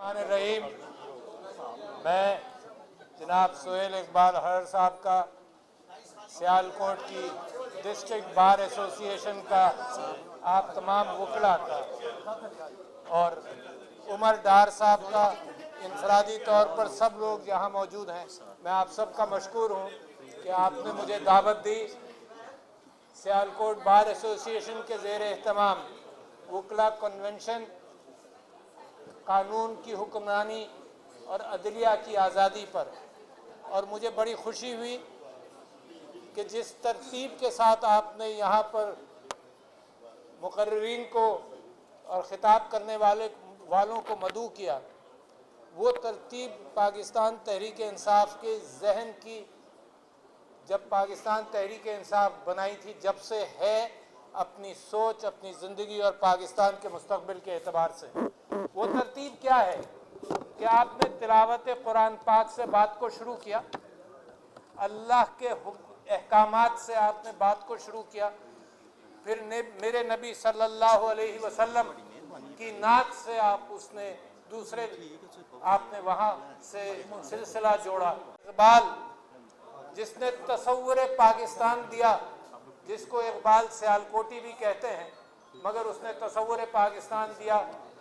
रहीम, मैं जनाब सोहेल इकबाल हर साहब का, सियालकोट की डिस्ट्रिक्ट बार एसोसिएशन का, आप तमाम वकला का और उमर डार साहब का, इंफरादी तौर पर सब लोग यहाँ मौजूद हैं, मैं आप सब का मशकूर हूँ कि आपने मुझे दावत दी। सियालकोट बार एसोसिएशन के ज़ेर एहतमाम वकला कन्वेंशन कानून की हुक्मरानी और अदलिया की आज़ादी पर, और मुझे बड़ी खुशी हुई कि जिस तरतीब के साथ आपने यहाँ पर मुकर्रीन को और ख़िताब करने वालों को मदऊ किया, वो तरतीब पाकिस्तान तहरीक इंसाफ के जहन की, जब पाकिस्तान तहरीक इंसाफ बनाई थी जब से है, अपनी सोच, अपनी ज़िंदगी और पाकिस्तान के मुस्तक़बिल के एतबार से। वो तरतीब क्या है कि आपने तिलावत कुरान पाक से बात को शुरू किया, अल्लाह के अहकामात से आपने बात को शुरू किया, फिर मेरे नबी सल्लल्लाहु अलैहि वसल्लम की नात से आप उसने दूसरे आपने वहाँ से सिलसिला जोड़ा। इकबाल जिसने तसव्वुर पाकिस्तान दिया, जिसको इकबाल सियालकोटी भी कहते हैं, मगर उसने तसव्वुर पाकिस्तान दिया,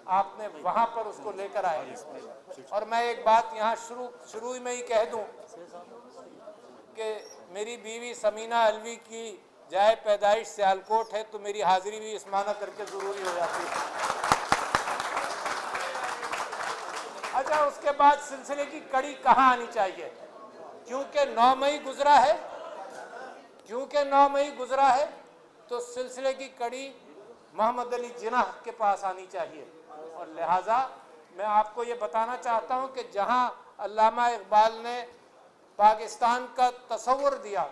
आपने वहाँ पर उसको लेकर आए। और मैं एक बात यहाँ शुरू में ही कह दूँ कि मेरी बीवी समीना अलवी की जाए पैदाइश सियालकोट है, तो मेरी हाजिरी भी इस माना करके ज़रूरी हो जाती है। अच्छा, उसके बाद सिलसिले की कड़ी कहाँ आनी चाहिए? क्योंकि 9 मई गुजरा है, तो सिलसिले की कड़ी मोहम्मद अली जिन्ना के पास आनी चाहिए। और लिहाजा मैं आपको ये बताना चाहता हूँ कि जहाँ अल्लामा इकबाल ने पाकिस्तान का तसव्वुर दिया,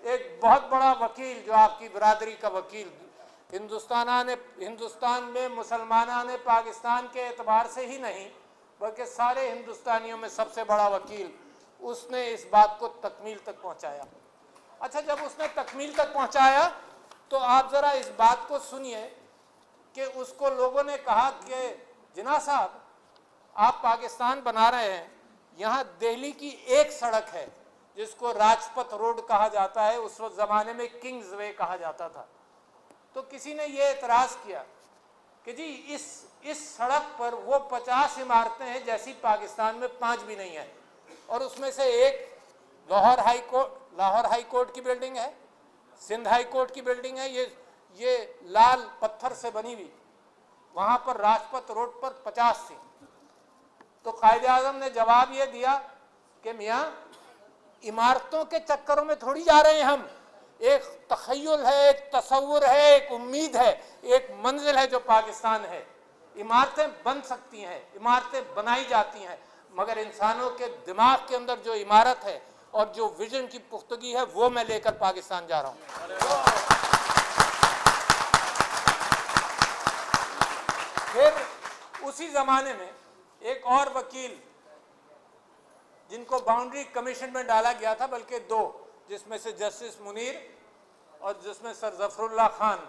एक बहुत बड़ा वकील, जो आपकी बरादरी का वकील, हिंदुस्तान में मुसलमाना ने पाकिस्तान के एतबार से ही नहीं बल्कि सारे हिंदुस्तानियों में सबसे बड़ा वकील, उसने इस बात को तकमील तक पहुँचाया। अच्छा, जब उसने तकमील तक पहुँचाया तो आप ज़रा इस बात को सुनिए कि उसको लोगों ने कहा कि जिन्ना साहब, आप पाकिस्तान बना रहे हैं, यहाँ दिल्ली की एक सड़क है जिसको राजपथ रोड कहा जाता है, उस वक्त ज़माने में किंग्स वे कहा जाता था। तो किसी ने ये एतराज़ किया कि जी इस सड़क पर वो 50 इमारतें हैं जैसी पाकिस्तान में 5 भी नहीं है, और उसमें से एक लाहौर हाई कोर्ट की बिल्डिंग है, सिंध हाई कोर्ट की बिल्डिंग है, ये लाल पत्थर से बनी हुई, वहाँ पर राजपथ रोड पर 50 थी। तो कायदे आज़म ने जवाब ये दिया कि मियाँ, इमारतों के चक्करों में थोड़ी जा रहे हैं हम, एक तख़य्युल है, एक तसव्वुर है, एक उम्मीद है, एक मंजिल है जो पाकिस्तान है। इमारतें बन सकती हैं, इमारतें बनाई जाती हैं, मगर इंसानों के दिमाग के अंदर जो इमारत है और जो विजन की पुख्तगी है, वो मैं लेकर पाकिस्तान जा रहा हूँ। फिर उसी ज़माने में एक और वकील, जिनको बाउंड्री कमीशन में डाला गया था, बल्कि 2, जिसमें से जस्टिस मुनीर और जिसमें सर जफरुल्लाह खान,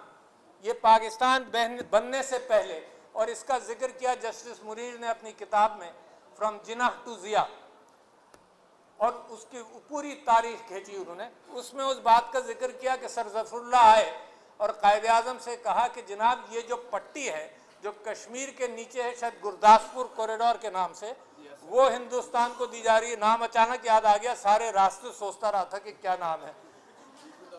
ये पाकिस्तान बनने से पहले, और इसका जिक्र किया जस्टिस मुनीर ने अपनी किताब में, फ्रॉम जिन्ना टू ज़िया, और उसकी पूरी तारीख खींची उन्होंने। उसमें उस बात का जिक्र किया कि सर जफरुल्लाह आए और कायदे आज़म से कहा कि जनाब, ये जो पट्टी है जो कश्मीर के नीचे है, शायद गुरदासपुर कॉरिडोर के नाम से, वो हिंदुस्तान को दी जा रही है। नाम अचानक याद आ गया, सारे रास्ते सोचता रहा था कि क्या नाम है।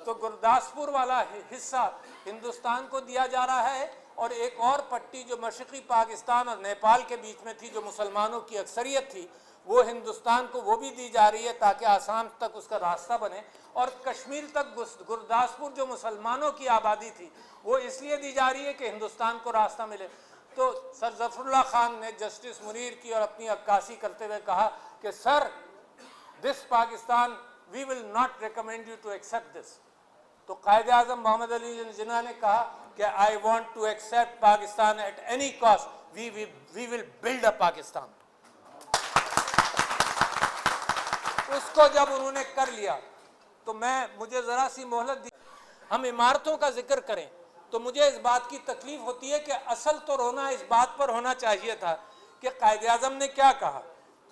तो गुरदासपुर वाला हिस्सा हिंदुस्तान को दिया जा रहा है, और एक और पट्टी जो मशरक़ी पाकिस्तान और नेपाल के बीच में थी, जो मुसलमानों की अक्सरियत थी, वो हिंदुस्तान को वो भी दी जा रही है ताकि आसाम तक उसका रास्ता बने, और कश्मीर तक गुरदासपुर जो मुसलमानों की आबादी थी, वो इसलिए दी जा रही है कि हिंदुस्तान को रास्ता मिले। तो सर जफरुल्लाह खान ने जस्टिस मुनीर की और अपनी अक्कासी करते हुए कहा कि sir, this Pakistan, we will not recommend you to accept this. तो कायदे आज़म मोहम्मद अली जिन्ना ने कहा कि I want to accept Pakistan at any cost, we will build a Pakistan. उसको जब उन्होंने कर लिया तो मुझे ज़रा सी मोहलत दी। हम इमारतों का जिक्र करें तो मुझे इस बात की तकलीफ होती है कि असल तो रोना इस बात पर होना चाहिए था कि कायद-ए-आज़म ने क्या कहा।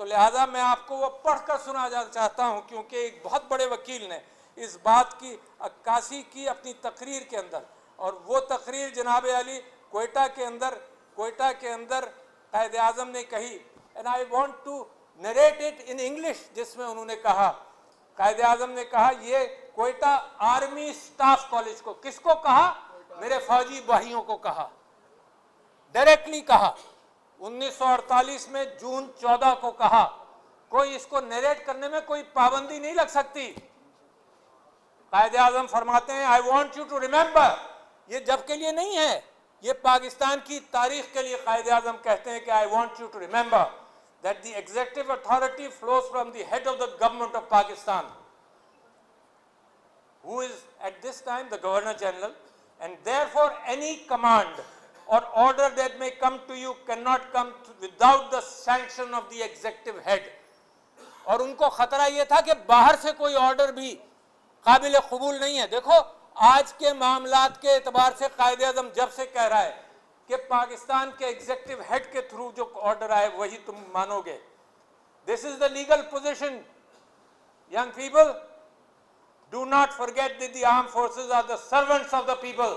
तो लिहाजा मैं आपको वो पढ़कर सुना चाहता हूँ, क्योंकि एक बहुत बड़े वकील ने इस बात की अक्कासी की अपनी तकरीर के अंदर, और वो तकरीर जनाब अली कोयटा के अंदर कायद-ए-आज़म ने कही। And I want to narrate it in English, जिसमें उन्होंने कहा, कायद-ए-आज़म ने कहा, ये कोयटा आर्मी स्टाफ कॉलेज को, किसको कहा? मेरे फौजी भाइयों को कहा, डायरेक्टली कहा। 1948 में जून 14 को कहा। कोई इसको नरेट करने में कोई पाबंदी नहीं लग सकती। कायद-ए-आज़म फरमाते हैं, I want you to remember, ये जब के लिए नहीं है, ये पाकिस्तान की तारीख के लिए कायद-ए-आज़म कहते हैं कि I want you to remember that the executive authority flows from the head of the government of Pakistan, who is at this time the Governor General, and therefore any command or order that may come to you cannot come without the sanction of the executive head. और उनको खतरा ये था कि बाहर से कोई order भी काबिल कबूल नहीं है। देखो आज के मामलात के एतबार से कायद-ए-आज़म जब से कह रहा है कि पाकिस्तान के एग्जीक्यूटिव हेड के थ्रू जो ऑर्डर आए वही तुम मानोगे। This is the legal position. Young people, do not forget that the armed forces are the servants of the people.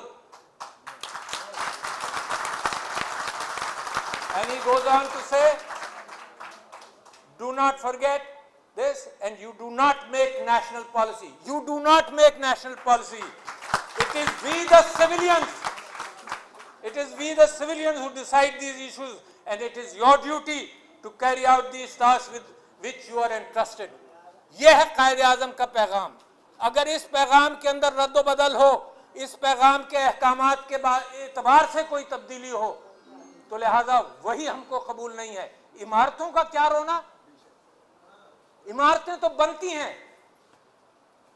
And he goes on to say, do not forget this, and you do not make national policy. You do not make national policy. It is we the civilians. It is we the civilians who decide these issues, and it is your duty to carry out these tasks with which you are entrusted. यह है कायद-ए-आज़म का पैगाम। अगर इस पैगाम के अंदर रद्द बदल हो, इस पैगाम के अहकामात के एतबार से कोई तब्दीली हो, तो लिहाजा वही हमको कबूल नहीं है। इमारतों का क्या रोना, इमारतें तो बनती हैं।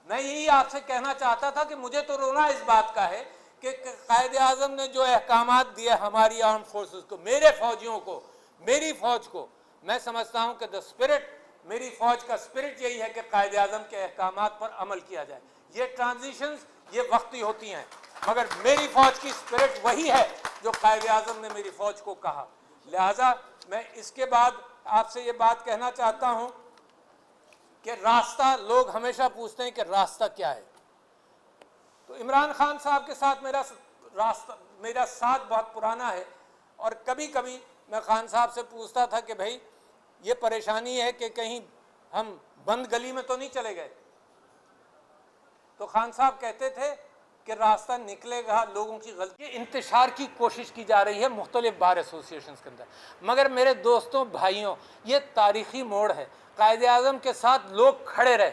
मैं यही आपसे कहना चाहता था कि मुझे तो रोना इस बात का है कि कायद-ए-आज़म ने जो अहकामात दिए हमारी आर्म फोर्सेस को, मेरे फौजियों को, मेरी फौज को, मैं समझता हूं कि द स्पिरिट, मेरी फौज का स्पिरिट यही है कि कायद-ए-आज़म के अहकामात पर अमल किया जाए। ये ट्रांजिशंस ये वक्ती होती हैं, मगर मेरी फौज की स्पिरिट वही है जो कायद-ए-आज़म ने मेरी फौज को कहा। लिहाजा मैं इसके बाद आपसे ये बात कहना चाहता हूं कि रास्ता, लोग हमेशा पूछते हैं कि रास्ता क्या है। तो इमरान खान साहब के साथ मेरा साथ बहुत पुराना है, और कभी कभी मैं खान साहब से पूछता था कि भाई ये परेशानी है कि कहीं हम बंद गली में तो नहीं चले गए। तो खान साहब कहते थे कि रास्ता निकलेगा, लोगों की गलती इंतशार की कोशिश की जा रही है मुख्तलिफ बार एसोसिएशंस के अंदर। मगर मेरे दोस्तों भाइयों, ये तारीखी मोड़ है। कायद-ए-आज़म के साथ लोग खड़े रहे,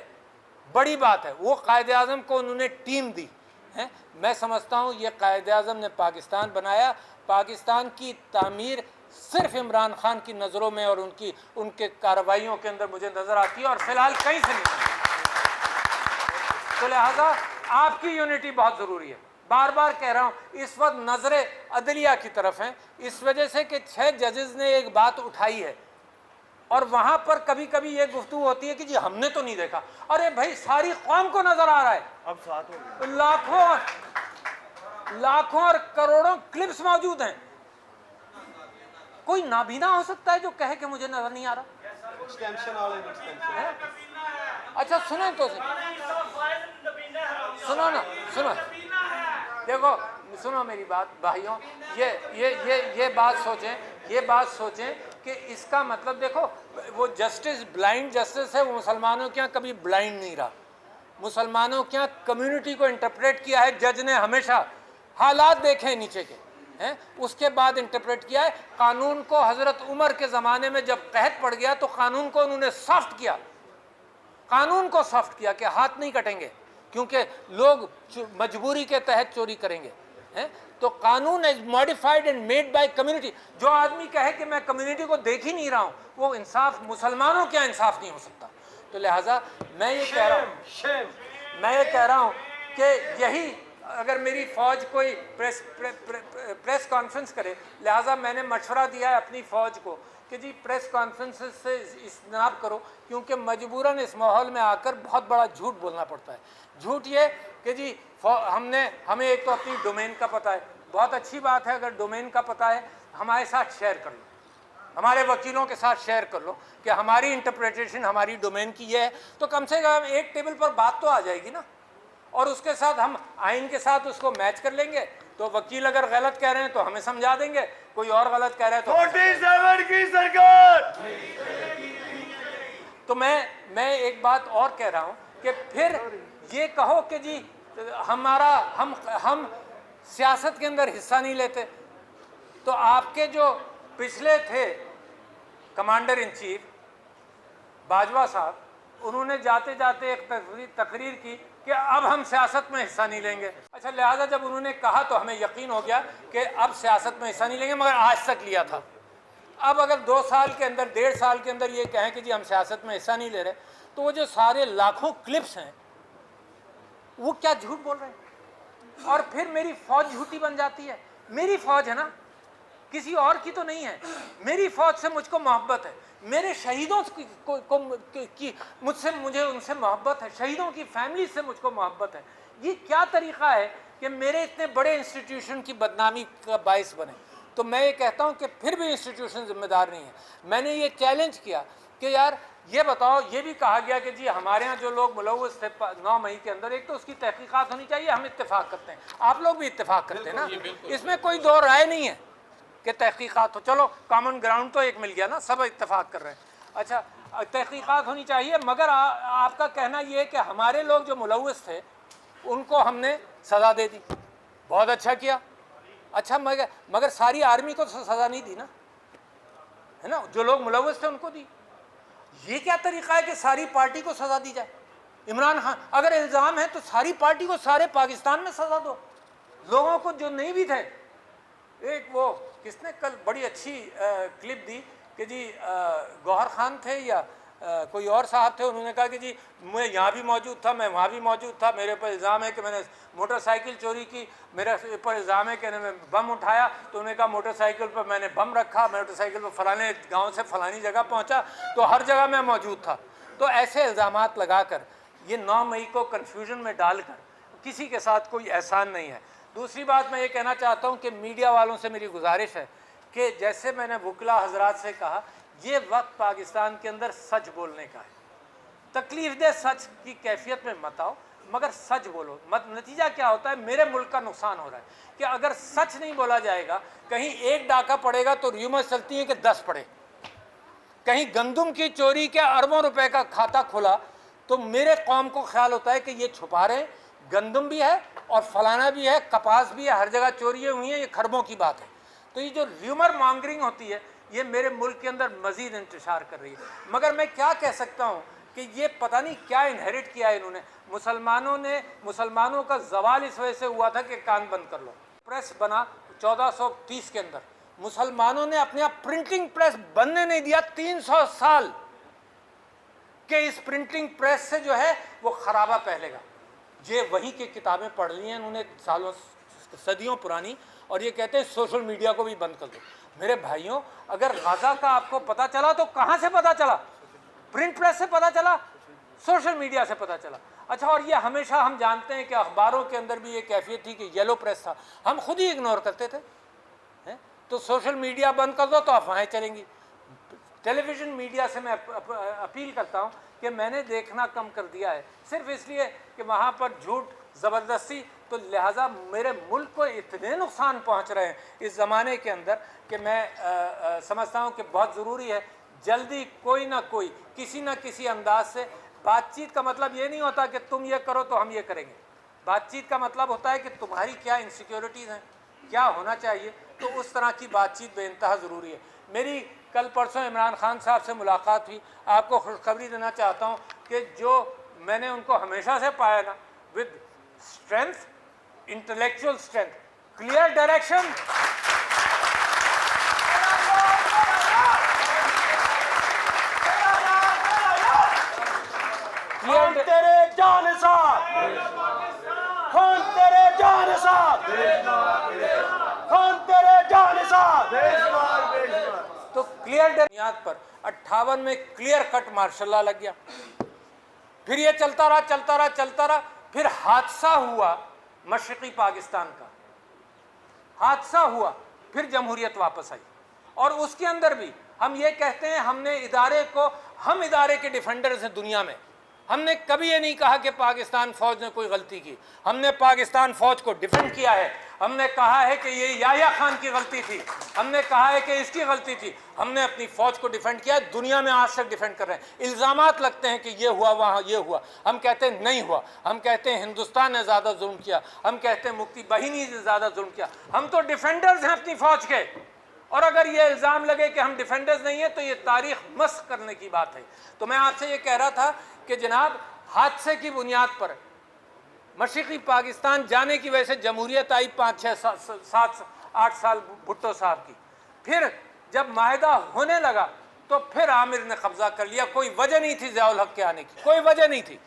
बड़ी बात है। वो कायद-ए-आज़म को उन्होंने टीम दी है। मैं समझता हूँ ये कायद-ए-आज़म ने पाकिस्तान बनाया। पाकिस्तान की तामीर सिर्फ इमरान खान की नज़रों में और उनके कार्रवाइयों के अंदर मुझे नज़र आती है, और फिलहाल कहीं से नहीं। तो लिहाजा आपकी यूनिटी बहुत ज़रूरी है। बार बार कह रहा हूँ, इस वक्त नज़रें अदलिया की तरफ हैं, इस वजह से कि 6 जजेस ने एक बात उठाई है, और वहाँ पर कभी कभी ये गुफ्तगू होती है कि जी हमने तो नहीं देखा। अरे भाई सारी कौम को नज़र आ रहा है, अब साथ हो लाखों और करोड़ों क्लिप्स मौजूद हैं। कोई नाबीना हो सकता है जो कहे कि मुझे नजर नहीं आ रहा। अच्छा सुनो तो सुनो ना, सुनो, देखो सुनो मेरी बात भाइयों, ये बात सोचें कि इसका मतलब देखो, वो जस्टिस ब्लाइंड जस्टिस है, वो मुसलमानों के यहाँ कभी ब्लाइंड नहीं रहा। मुसलमानों के यहाँ कम्युनिटी को इंटरप्रेट किया है जज ने, हमेशा हालात देखे नीचे के हैं, उसके बाद इंटरप्रेट किया है। कानून को हजरत उमर के ज़माने में जब कहत पड़ गया तो कानून को उन्होंने सॉफ्ट किया, कानून को सॉफ्ट किया कि हाथ नहीं कटेंगे क्योंकि लोग मजबूरी के तहत चोरी करेंगे हैं। तो कानून is modified and made by community. जो आदमी कहे कि मैं कम्युनिटी को देख ही नहीं रहा हूँ, वो इंसाफ, मुसलमानों क्या इंसाफ नहीं हो सकता। तो लिहाजा मैं ये कह रहा हूँ कि यही, अगर मेरी फ़ौज कोई प्रेस कॉन्फ्रेंस करे, लिहाजा मैंने मशवरा दिया है अपनी फ़ौज को कि जी प्रेस कॉन्फ्रेंस से इस्तेमाल करो, क्योंकि मजबूरन इस माहौल में आकर बहुत बड़ा झूठ बोलना पड़ता है। झूठ ये कि जी हमें एक तो अपनी डोमेन का पता है, बहुत अच्छी बात है, अगर डोमेन का पता है हमारे साथ शेयर कर लो, हमारे वकीलों के साथ शेयर कर लो कि हमारी इंटरप्रिटेशन हमारी डोमेन की ये है, तो कम से कम एक टेबल पर बात तो आ जाएगी ना, और उसके साथ हम आइन के साथ उसको मैच कर लेंगे। तो वकील अगर गलत कह रहे हैं तो हमें समझा देंगे, कोई और गलत कह रहा है तो 47 की सरकार। तो मैं एक बात और कह रहा हूं कि फिर ये कहो कि जी हम सियासत के अंदर हिस्सा नहीं लेते, तो आपके जो पिछले थे कमांडर इन चीफ बाजवा साहब, उन्होंने जाते जाते एक तकरीर की कि अब हम सियासत में हिस्सा नहीं लेंगे। अच्छा, लिहाजा जब उन्होंने कहा तो हमें यकीन हो गया कि अब सियासत में हिस्सा नहीं लेंगे, मगर आज तक लिया था। अब अगर 2 साल के अंदर 1.5 साल के अंदर ये कहें कि जी हम सियासत में हिस्सा नहीं ले रहे, तो वो जो सारे लाखों क्लिप्स हैं वो क्या झूठ बोल रहे हैं। और फिर मेरी फौज झूठी बन जाती है। मेरी फौज है ना, किसी और की तो नहीं है। मेरी फौज से मुझको मोहब्बत है, मेरे शहीदों की मुझे उनसे मोहब्बत है, शहीदों की फैमिली से मुझको मोहब्बत है। ये क्या तरीक़ा है कि मेरे इतने बड़े इंस्टीट्यूशन की बदनामी का बायस बने। तो मैं ये कहता हूँ कि फिर भी इंस्टीट्यूशन जिम्मेदार नहीं है। मैंने ये चैलेंज किया कि यार ये बताओ, ये भी कहा गया कि जी हमारे यहाँ जो लोग मुलव्वस थे 9 मई के अंदर, एक तो उसकी तहकीकात होनी चाहिए, हम इत्तेफाक करते हैं, आप लोग भी इत्तेफाक करते हैं ना, इसमें कोई दो राय नहीं है कि तहकीकात हो। चलो कॉमन ग्राउंड तो एक मिल गया ना, सब इत्तेफाक कर रहे हैं। अच्छा, तहकीकात होनी चाहिए, मगर आपका कहना ये है कि हमारे लोग जो मुलव्वस थे उनको हमने सज़ा दे दी, बहुत अच्छा किया। अच्छा, मगर सारी आर्मी को तो सज़ा नहीं दी ना, है ना, जो लोग मुलव्वस थे उनको दी। ये क्या तरीक़ा है कि सारी पार्टी को सज़ा दी जाए? इमरान खान, अगर इल्ज़ाम है तो सारी पार्टी को सारे पाकिस्तान में सज़ा दो, लोगों को जो नहीं भी थे। एक वो किसने कल बड़ी अच्छी क्लिप दी कि जी गौहर खान थे या कोई और साहब थे, उन्होंने कहा कि जी मैं यहाँ भी मौजूद था, मैं वहाँ भी मौजूद था, मेरे ऊपर इल्ज़ाम है कि मैंने मोटरसाइकिल चोरी की, मेरे ऊपर इल्ज़ाम है कि मैं बम उठाया। तो उन्होंने कहा मोटरसाइकिल पर मैंने बम रखा, मोटरसाइकिल पर फलाने गांव से फलानी जगह पहुँचा, तो हर जगह मैं मौजूद था। तो ऐसे इल्ज़ामात लगा कर, ये 9 मई को कन्फ्यूजन में डालकर किसी के साथ कोई एहसान नहीं है। दूसरी बात मैं ये कहना चाहता हूँ कि मीडिया वालों से मेरी गुजारिश है कि जैसे मैंने वकला हजरात से कहा, ये वक्त पाकिस्तान के अंदर सच बोलने का है। तकलीफ दे सच की कैफियत में मत आओ, मगर सच बोलो मत। नतीजा क्या होता है, मेरे मुल्क का नुकसान हो रहा है कि अगर सच नहीं बोला जाएगा, कहीं एक डाका पड़ेगा तो र्यूमर्स चलती है कि 10 पड़े। कहीं गंदुम की चोरी के अरबों रुपए का खाता खुला तो मेरे कौम को ख्याल होता है कि ये छुपा रहे हैं, गंदुम भी है और फलाना भी है, कपास भी है, हर जगह चोरियाँ हुई हैं, ये खरबों की बात है। तो ये जो र्यूमर मॉन्गरिंग होती है, ये मेरे मुल्क के अंदर मज़ीद इंतशार कर रही है। मगर मैं क्या कह सकता हूँ कि ये पता नहीं क्या इनहेरिट किया है इन्होंने। मुसलमानों का जवाल इस वजह से हुआ था कि कान बंद कर लो। प्रेस बना 1430 के अंदर, मुसलमानों ने अपने आप प्रिंटिंग प्रेस बनने नहीं दिया 300 साल के। इस प्रिंटिंग प्रेस से जो है वो खराबा फैलेगा। ये वहीं की किताबें पढ़ ली हैं उन्होंने सालों सदियों पुरानी, और ये कहते हैं सोशल मीडिया को भी बंद कर दो। मेरे भाइयों, अगर गाज़ा का आपको पता चला तो कहाँ से पता चला? प्रिंट प्रेस से पता चला, सोशल मीडिया से पता चला। अच्छा, और ये हमेशा हम जानते हैं कि अखबारों के अंदर भी ये कैफियत थी कि येलो प्रेस था, हम खुद ही इग्नोर करते थे। तो सोशल मीडिया बंद कर दो तो अफवाहें चलेंगी। टेलीविज़न मीडिया से मैं अपील करता हूँ कि मैंने देखना कम कर दिया है, सिर्फ इसलिए कि वहाँ पर झूठ ज़बरदस्ती, तो लिहाजा मेरे मुल्क को इतने नुकसान पहुँच रहे हैं इस ज़माने के अंदर कि मैं समझता हूँ कि बहुत ज़रूरी है जल्दी कोई ना कोई किसी न किसी अंदाज से। बातचीत का मतलब ये नहीं होता कि तुम ये करो तो हम ये करेंगे। बातचीत का मतलब होता है कि तुम्हारी क्या इनसिक्योरिटीज़ हैं, क्या होना चाहिए, तो उस तरह की बातचीत बेइंतहा ज़रूरी है। मेरी कल परसों इमरान खान साहब से मुलाकात हुई। आपको खुशखबरी देना चाहता हूँ कि जो मैंने उनको हमेशा से पाया ना, with strength, intellectual strength, clear direction, खून तेरे जान साथ, खून तेरे जान साथ, खून तेरे जान साथ। तो क्लियर बुनियाद पर 58 में क्लियर कट मार्शल लॉ लग गया। फिर ये चलता रहा। फिर हादसा हुआ मशरक़ी पाकिस्तान का, हादसा हुआ, फिर जमहूरियत वापस आई। और उसके अंदर भी हम ये कहते हैं हमने इदारे को, हम इदारे के डिफेंडर्स हैं दुनिया में। हमने कभी ये नहीं कहा कि पाकिस्तान फौज ने कोई गलती की। हमने पाकिस्तान फौज को डिफेंड किया है। हमने कहा है कि ये याह्या खान की गलती थी, हमने कहा है कि इसकी गलती थी। हमने अपनी फौज को डिफेंड किया है, दुनिया में आज तक डिफेंड कर रहे हैं। इल्ज़ामात लगते हैं कि ये हुआ, वहाँ ये हुआ, हम कहते हैं नहीं हुआ। हम कहते हैं हिंदुस्तान ने ज़्यादा जुल्म किया, हम कहते हैं मुफ्ती बहिनी ने ज़्यादा जुल्म किया। हम तो डिफेंडर्स हैं अपनी फौज के, और अगर ये इल्ज़ाम लगे कि हम डिफेंडर्स नहीं है तो ये तारीख मस्ख करने की बात है। तो मैं आपसे ये कह रहा था कि जनाब, हादसे की बुनियाद पर मशरिकी पाकिस्तान जाने की वजह से जमहूरियत आई 5, 6, 7, 8 साल भुट्टो साहब की। फिर जब माहिदा होने लगा तो फिर आमिर ने कब्जा कर लिया। कोई वजह नहीं थी ज़ियाउल हक के आने की, कोई वजह नहीं थी।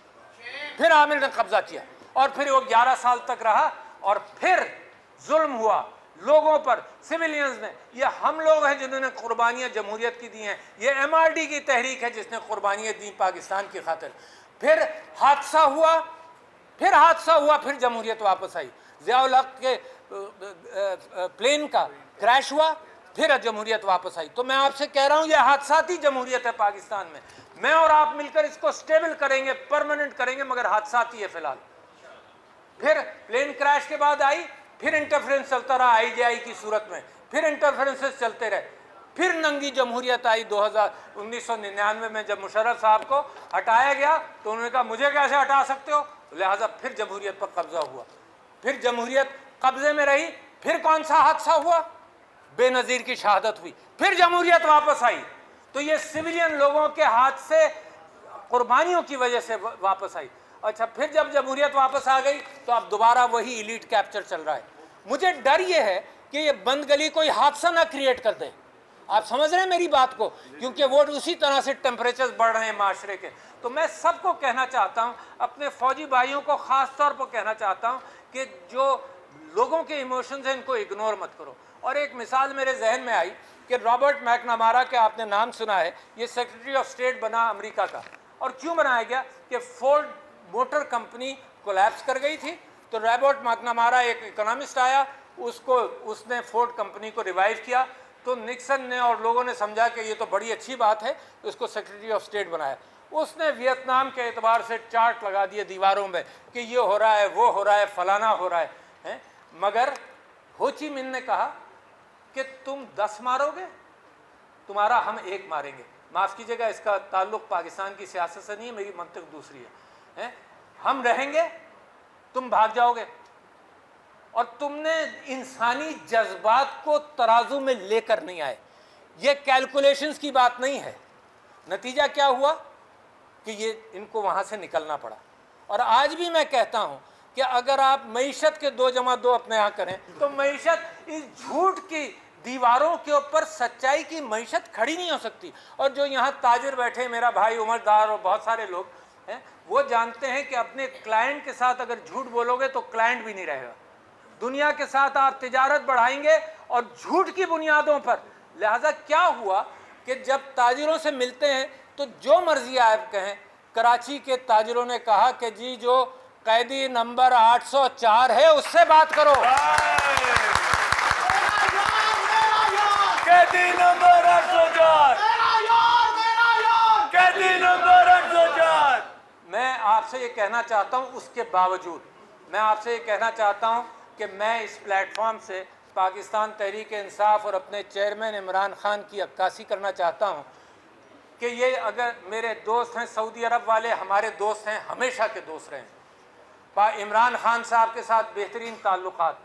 फिर आमिर ने कब्जा किया और फिर वो 11 साल तक रहा और फिर जुल्म हुआ लोगों पर, सिविलियंस ने। ये हम लोग हैं जिन्होंने कुर्बानियाँ जमहूरियत की दी हैं। ये MRD की तहरीक है जिसने कुर्बानियाँ दी पाकिस्तान की खातिर। फिर हादसा हुआ, फिर जमहूरियत वापस आई। ज़ियाउल हक के प्लेन का क्रैश हुआ, फिर जमहूरियत वापस आई। तो मैं आपसे कह रहा हूँ ये हादसाती जमहूरियत है पाकिस्तान में। मैं और आप मिलकर इसको स्टेबल करेंगे, परमानेंट करेंगे, मगर हादसाती है फिलहाल। फिर प्लेन क्रैश के बाद आई, फिर इंटरफेरेंस चलता रहा IJI की सूरत में, फिर इंटरफेरेंसेस चलते रहे, फिर नंगी जमहूरियत आई 1999 में जब मुशर्रफ साहब को हटाया गया तो उन्होंने कहा मुझे कैसे हटा सकते हो, लिहाजा फिर जमहूरियत पर कब्जा हुआ। फिर जमहूरियत कब्जे में रही, फिर कौन सा हादसा हुआ, बेनज़ीर की शहादत हुई, फिर जमहूरियत वापस आई। तो ये सिविलियन लोगों के हाथ से कुर्बानियों की वजह से वापस आई। अच्छा, फिर जब जमहूरियत वापस आ गई तो अब दोबारा वही इलीट कैप्चर चल रहा है। मुझे डर ये है कि ये बंद गली कोई हादसा ना क्रिएट कर दे। आप समझ रहे हैं मेरी बात को, क्योंकि वो उसी तरह से टेम्परेचर बढ़ रहे हैं माशरे के। तो मैं सबको कहना चाहता हूँ, अपने फौजी भाइयों को ख़ास तौर पर कहना चाहता हूँ कि जो लोगों के इमोशंस हैं इनको इग्नोर मत करो। और एक मिसाल मेरे जहन में आई कि रॉबर्ट मैकनमारा के आपने नाम सुना है, ये सेक्रेटरी ऑफ स्टेट बना अमेरिका का। और क्यों बनाया गया कि फोर्ड मोटर कंपनी कोलैप्स कर गई थी, तो रॉबर्ट मैकनमारा एक इकोनॉमिस्ट आया, उसने फोर्ड कंपनी को रिवाइव किया। तो निक्सन ने और लोगों ने समझा कि ये तो बड़ी अच्छी बात है, उसको सेक्रेटरी ऑफ स्टेट बनाया। उसने वियतनाम के एतबार से चार्ट लगा दिए दीवारों में कि ये हो रहा है, वो हो रहा है, फलाना हो रहा है। मगर हो ची मिन्ह ने कहा कि तुम 10 मारोगे, तुम्हारा हम 1 मारेंगे। माफ़ कीजिएगा, इसका ताल्लुक़ पाकिस्तान की सियासत से नहीं है, मेरी मंतक दूसरी है। हम रहेंगे, तुम भाग जाओगे। और तुमने इंसानी जज्बात को तराजू में लेकर नहीं आए। ये कैलकुलेशंस की बात नहीं है। नतीजा क्या हुआ कि ये इनको वहाँ से निकलना पड़ा। और आज भी मैं कहता हूँ कि अगर आप मईशत के 2 जमा 2 अपने यहाँ करें तो मईशत इस झूठ की दीवारों के ऊपर सच्चाई की मईशत खड़ी नहीं हो सकती। और जो यहाँ ताजिर बैठे, मेरा भाई उमरदार और बहुत सारे लोग हैं, वो जानते हैं कि अपने क्लाइंट के साथ अगर झूठ बोलोगे तो क्लाइंट भी नहीं रहेगा। दुनिया के साथ आप तिजारत बढ़ाएंगे और झूठ की बुनियादों पर। लिहाजा क्या हुआ कि जब ताजिरों से मिलते हैं तो जो मर्जी आप कहें। कराची के ताजिरों ने कहा कि जी जो कैदी नंबर 804 है उससे बात करो। कैदी नंबर 804, कैदी नंबर 804। मैं आपसे ये कहना चाहता हूँ, उसके बावजूद मैं आपसे ये कहना चाहता हूँ कि मैं इस प्लेटफॉर्म से पाकिस्तान तहरीक इंसाफ और अपने चेयरमैन इमरान खान की अक्कासी करना चाहता हूँ कि ये अगर मेरे दोस्त हैं सऊदी अरब वाले, हमारे दोस्त हैं, हमेशा के दोस्त रहे हैं। इमरान खान साहब के साथ बेहतरीन ताल्लुकात,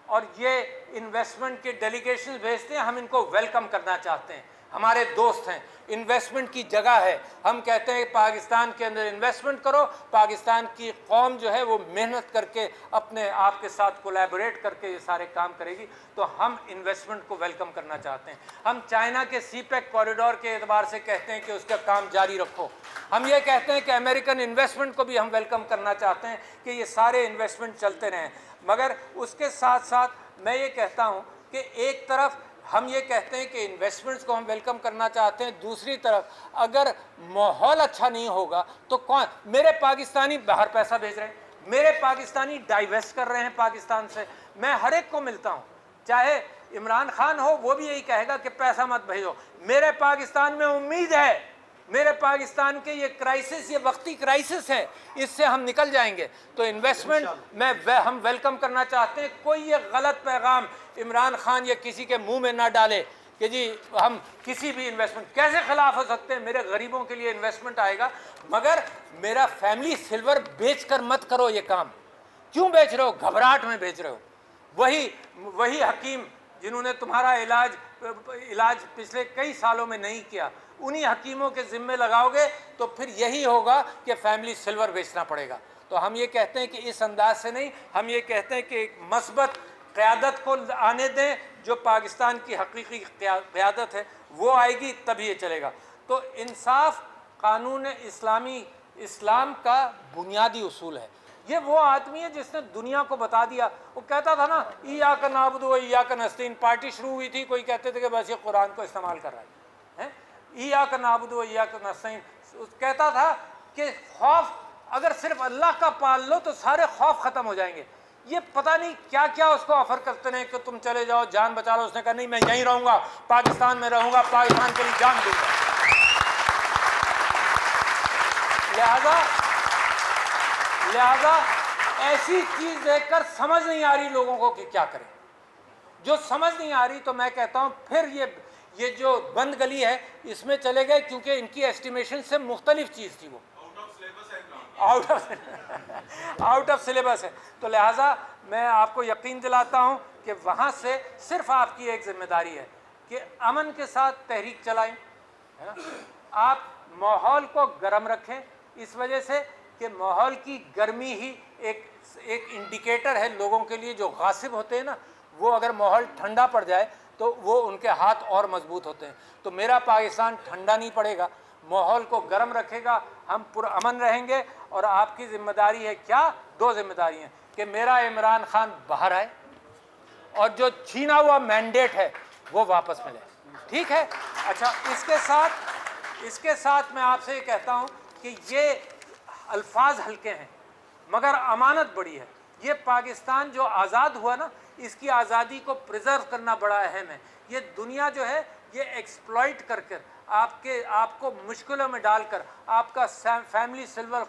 और ये इन्वेस्टमेंट के डेलीगेशन भेजते हैं, हम इनको वेलकम करना चाहते हैं। हमारे दोस्त हैं, इन्वेस्टमेंट की जगह है। हम कहते हैं पाकिस्तान के अंदर इन्वेस्टमेंट करो। पाकिस्तान की कौम जो है वो मेहनत करके अपने आप के साथ कोलैबोरेट करके ये सारे काम करेगी, तो हम इन्वेस्टमेंट को वेलकम करना चाहते हैं। हम चाइना के CPEC कॉरिडोर के एतबार से कहते हैं कि उसका काम जारी रखो। हम ये कहते हैं कि अमेरिकन इन्वेस्टमेंट को भी हम वेलकम करना चाहते हैं कि ये सारे इन्वेस्टमेंट चलते रहें। मगर उसके साथ साथ मैं ये कहता हूँ कि एक तरफ हम ये कहते हैं कि इन्वेस्टमेंट्स को हम वेलकम करना चाहते हैं, दूसरी तरफ अगर माहौल अच्छा नहीं होगा तो कौन, मेरे पाकिस्तानी बाहर पैसा भेज रहे हैं, मेरे पाकिस्तानी डाइवेस्ट कर रहे हैं पाकिस्तान से। मैं हर एक को मिलता हूँ, चाहे इमरान खान हो वो भी यही कहेगा कि पैसा मत भेजो। मेरे पाकिस्तान में उम्मीद है, मेरे पाकिस्तान के ये क्राइसिस, ये वक्ती क्राइसिस है, इससे हम निकल जाएंगे। तो इन्वेस्टमेंट हम वेलकम करना चाहते हैं। कोई ये गलत पैगाम इमरान खान या किसी के मुंह में ना डाले कि जी हम किसी भी इन्वेस्टमेंट, कैसे खिलाफ हो सकते हैं? मेरे गरीबों के लिए इन्वेस्टमेंट आएगा, मगर मेरा फैमिली सिल्वर बेच कर मत करो ये काम। क्यों बेच रहे हो? घबराहट में बेच रहे हो। वही हकीम जिन्होंने तुम्हारा इलाज पिछले कई सालों में नहीं किया, उन्हीं हकीमों के जिम्मे लगाओगे तो फिर यही होगा कि फैमिली सिल्वर बेचना पड़ेगा। तो हम ये कहते हैं कि इस अंदाज से नहीं, हम ये कहते हैं कि एक मस्बत क़यादत को आने दें, जो पाकिस्तान की हकीकी क़यादत है वो आएगी, तभी ये चलेगा। तो इंसाफ, कानून इस्लामी, इस्लाम का बुनियादी उसूल है। ये वो आदमी है जिसने दुनिया को बता दिया। वो कहता था ना, इय्याका नअबुदु व इय्याका नस्तईन, पार्टी शुरू हुई थी, कोई कहते थे कि बस ये कुरान को इस्तेमाल कर रहा है, इय्याका नअबुदु व इय्याका नस्तईन। कहता था कि खौफ अगर सिर्फ अल्लाह का पाल लो तो सारे खौफ ख़त्म हो जाएंगे। ये पता नहीं क्या क्या उसको ऑफर करते हैं कि तुम चले जाओ, जान बचा लो। उसने कहा नहीं, मैं यहीं रहूँगा, पाकिस्तान में रहूँगा, पाकिस्तान के लिए जान दूँगा। लिहाजा ऐसी चीज़ देखकर समझ नहीं आ रही लोगों को कि क्या करें। जो समझ नहीं आ रही, तो मैं कहता हूँ फिर ये जो बंद गली है इसमें चले गए, क्योंकि इनकी एस्टिमेशन से मुख्तलिफ चीज़ थी, वो आउट ऑफ सिलेबस है। तो लिहाजा मैं आपको यकीन दिलाता हूँ कि वहाँ से सिर्फ आपकी एक जिम्मेदारी है कि अमन के साथ तहरीक चलाएं, है ना। आप माहौल को गर्म रखें, इस वजह से कि माहौल की गर्मी ही एक इंडिकेटर है लोगों के लिए। जो गासिब होते हैं ना, वो अगर माहौल ठंडा पड़ जाए तो वो उनके हाथ और मजबूत होते हैं। तो मेरा पाकिस्तान ठंडा नहीं पड़ेगा, माहौल को गर्म रखेगा, हम पुरअमन रहेंगे। और आपकी जिम्मेदारी है क्या? दो जिम्मेदारी हैं कि मेरा इमरान खान बाहर आए और जो छीना हुआ मैंडेट है वो वापस मिले, ठीक है। अच्छा, इसके साथ मैं आपसे ये कहता हूँ कि ये अल्फाज हल्के हैं मगर अमानत बड़ी है। ये पाकिस्तान जो आज़ाद हुआ ना, इसकी आज़ादी को प्रिजर्व करना बड़ा अहम है। ये दुनिया जो है ये एक्सप्लॉइट कर कर आपको मुश्किलों में डालकर, आपका फैमिली सिल्वर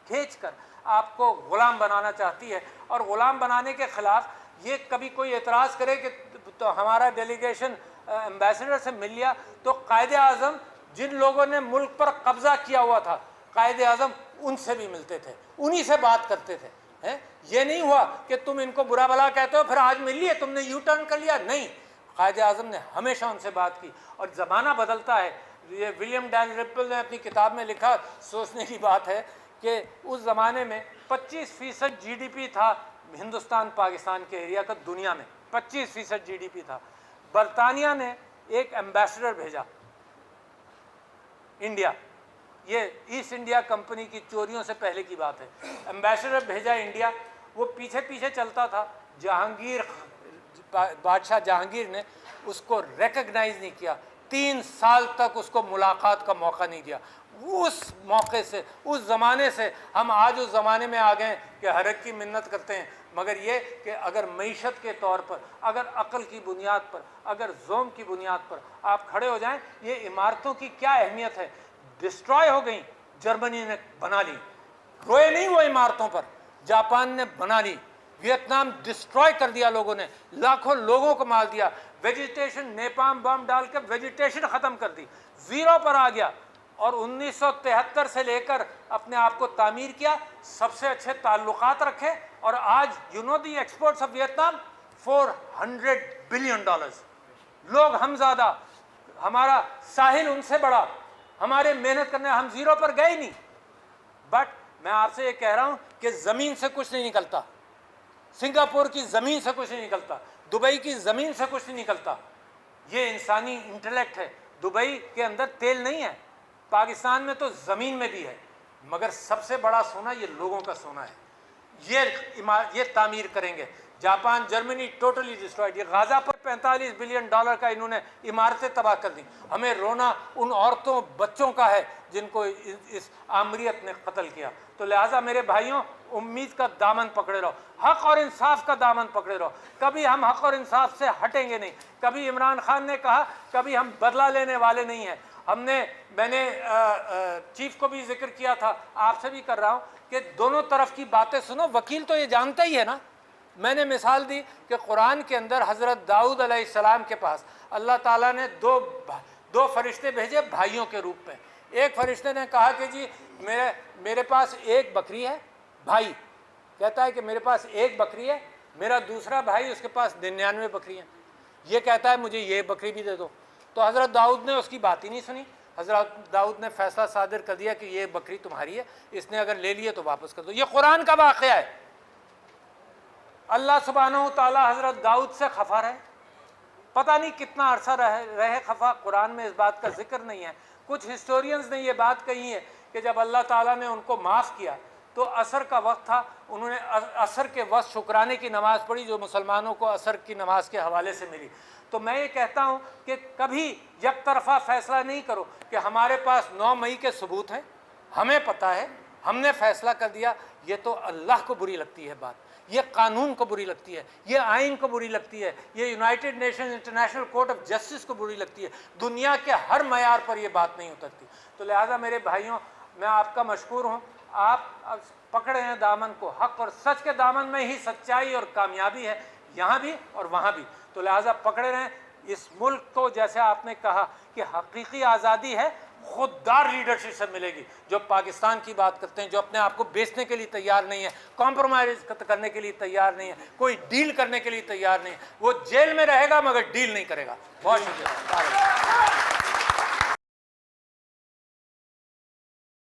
खींच कर आपको ग़ुलाम बनाना चाहती है। और ग़ुलाम बनाने के ख़िलाफ़ ये कभी कोई एतराज़ करे कि तो हमारा डेलीगेशन एम्बेसडर से मिल लिया, तो कायदे आज़म जिन लोगों ने मुल्क पर कब्ज़ा किया हुआ था, कायदे आज़म उनसे भी मिलते थे, उन्हीं से बात करते थे, हैं। ये नहीं हुआ कि तुम इनको बुरा भला कहते हो फिर आज मिल लिए, तुमने यू टर्न कर लिया, नहीं। कायदे आज़म ने हमेशा उनसे बात की। और ज़माना बदलता है। ये विलियम डैलरिपल ने अपनी किताब में लिखा, सोचने की बात है कि उस ज़माने में 25% GDP था हिंदुस्तान पाकिस्तान के एरिया का, दुनिया में 25% GDP था। बरतानिया ने एक एम्बेसडर भेजा इंडिया, ये ईस्ट इंडिया कंपनी की चोरियों से पहले की बात है। एम्बेसडर भेजा इंडिया, वो पीछे पीछे चलता था। बादशाह जहांगीर ने उसको रिकग्नाइज नहीं किया, 3 साल तक उसको मुलाकात का मौका नहीं दिया। उस मौके से, उस ज़माने से हम आज उस ज़माने में आ गए कि हर एक की मिन्नत करते हैं। मगर ये कि अगर मईशत के तौर पर, अगर अक़ल की बुनियाद पर, अगर ज़ोम की बुनियाद पर आप खड़े हो जाएं, ये इमारतों की क्या अहमियत है। डिस्ट्रॉय हो गई, जर्मनी ने बना ली, रोए नहीं वो इमारतों पर, जापान ने बना ली, वियतनाम डिस्ट्रॉय कर दिया लोगों ने, लाखों लोगों को मार दिया, वेजिटेशन, नेपाम बम डालकर वेजिटेशन ख़त्म कर दी, ज़ीरो पर आ गया। और 1973 से लेकर अपने आप को तामीर किया, सबसे अच्छे ताल्लुकात रखे। और आज you know the exports of Vietnam $400 billion. लोग हम ज़्यादा, हमारा साहिल उनसे बड़ा, हमारे मेहनत करने, हम ज़ीरो पर गए ही नहीं। बट मैं आपसे ये कह रहा हूँ कि ज़मीन से कुछ नहीं निकलता, सिंगापुर की ज़मीन से कुछ नहीं निकलता, दुबई की ज़मीन से कुछ नहीं निकलता। ये इंसानी इंटेलेक्ट है। दुबई के अंदर तेल नहीं है, पाकिस्तान में तो ज़मीन में भी है, मगर सबसे बड़ा सोना ये लोगों का सोना है। ये तामीर करेंगे। Japan, Germany totally destroyed. ये गाजा पर $45 बिलियन का इन्होंने इमारतें तबाह कर दी। हमें रोना उन औरतों बच्चों का है जिनको इस आमरीत ने कत्ल किया। तो लिहाजा मेरे भाइयों, उम्मीद का दामन पकड़े रहो, हक और इंसाफ का दामन पकड़े रहो। कभी हम हक और इंसाफ से हटेंगे नहीं। कभी इमरान खान ने कहा, कभी हम बदला लेने वाले नहीं हैं। मैंने चीफ को भी जिक्र किया था, आपसे भी कर रहा हूँ कि दोनों तरफ की बातें सुनो। वकील तो ये जानता ही है ना। मैंने मिसाल दी कि कुरान के अंदर हज़रत दाऊद अलैहिस्सलाम के पास अल्लाह ताला ने दो फरिश्ते भेजे भाइयों के रूप में। एक फरिश्ते ने कहा कि जी मेरे पास एक बकरी है। भाई कहता है कि मेरे पास एक बकरी है, मेरा दूसरा भाई उसके पास 99 बकरी हैं। ये कहता है मुझे ये बकरी भी दे दो। तो हज़रत दाऊद ने उसकी बात ही नहीं सुनी। हज़रत दाऊद ने फैसला सादिर कर दिया कि ये बकरी तुम्हारी है, इसने अगर ले लिए तो वापस कर दो। ये कुरान का वाक़या है। अल्लाह सुब्हानहू तआला हज़रत दाऊद से खफा रहे, पता नहीं कितना अरसा रहे खफा। कुरान में इस बात का जिक्र नहीं है। कुछ हिस्टोरियंस ने ये बात कही है कि जब अल्लाह ताला ने उनको माफ़ किया तो असर का वक्त था, उन्होंने असर के वक्त शुक्राने की नमाज़ पढ़ी जो मुसलमानों को असर की नमाज के हवाले से मिली। तो मैं ये कहता हूँ कि कभी एक तरफा फैसला नहीं करो कि हमारे पास 9 मई के सबूत हैं, हमें पता है, हमने फैसला कर दिया। ये तो अल्लाह को बुरी लगती है बात, ये कानून को बुरी लगती है, ये आइन को बुरी लगती है, ये United nation international court of justice को बुरी लगती है। दुनिया के हर मयार पर ये बात नहीं उतरती। तो लिहाजा मेरे भाइयों, मैं आपका मशकूर हूँ। आप पकड़े हैं दामन को, हक और सच के दामन में ही सच्चाई और कामयाबी है, यहाँ भी और वहाँ भी। तो लिहाजा पकड़े रहें इस मुल्क को। जैसे आपने कहा कि हकीकी आज़ादी है, खुददार लीडरशिप से मिलेगी। जो पाकिस्तान की बात करते हैं, जो अपने आप को बेचने के लिए तैयार नहीं है, कॉम्प्रोमाइज़ करने के लिए तैयार नहीं है, कोई डील करने के लिए तैयार नहीं है, वो जेल में रहेगा मगर डील नहीं करेगा। बहुत शुक्रिया।